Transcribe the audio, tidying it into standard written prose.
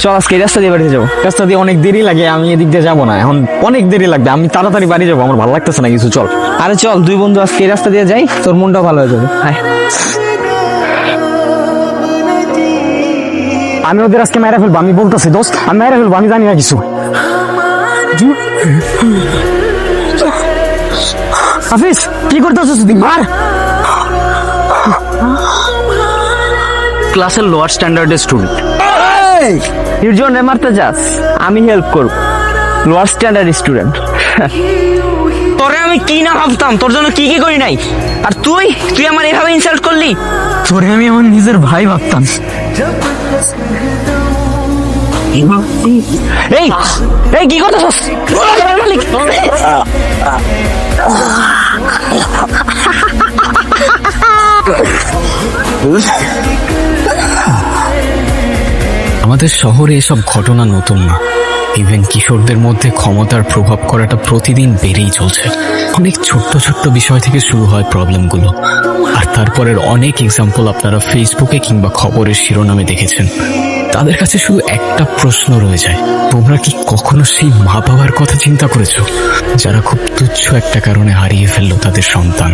চল আজকে এই রাস্তা দিয়ে বাড়িতে যাবো। রাস্তা দিয়ে অনেক দেরি লাগে, আমি এদিক দিয়ে যাবো না, এখন অনেক দেরি লাগবে, আমি তাড়াতাড়ি বাড়ি যাবো, আমার ভালো লাগতেছে না কিছু। চল, আরে চল দুই বন্ধু আজকে এই রাস্তা দিয়ে যাই, তোর মনটাও ভালো হয়ে যাবে। হ্যাঁ, আমি ওদের আজকে মেরে ফেলবো, আমি বলতেছি দোস্ত, আমি মেরে ফেলবো, আমি জানি না কিছু। হাফিজ কি করতেছিস তুই? মার। ক্লাসের লোয়ার স্ট্যান্ডার্ডের স্টুডেন্ট, এর জন্য মারতে যাস? আমি হেল্প করব। লোয়ার স্ট্যান্ডার্ড স্টুডেন্ট, তোরে আমি কি না ভাবতাম, তোর জন্য কি কি করি নাই, আর তুই তুই আমার এভাবে ইনসাল্ট করলি। তোরে আমি আমার নিজের ভাই ভাবতাম। এই এই কি করতেছস? মালিক আমাদের শহরে এসব ঘটনা নতুন না। ইভেন কিশোরদের মধ্যে ক্ষমতার প্রভাব করাটা প্রতিদিন বেড়েই চলছে। অনেক ছোট্ট ছোট্ট বিষয় থেকে শুরু হয় প্রবলেমগুলো, আর তারপরের অনেক এক্সাম্পল আপনারা ফেসবুকে কিংবা খবরের শিরোনামে দেখেছেন। তাদের কাছে শুধু একটা প্রশ্ন রয়ে যায়, তোমরা কি কখনো সেই মা বাবার কথা চিন্তা করেছো যারা খুব তুচ্ছ একটা কারণে হারিয়ে ফেললো তাদের সন্তান?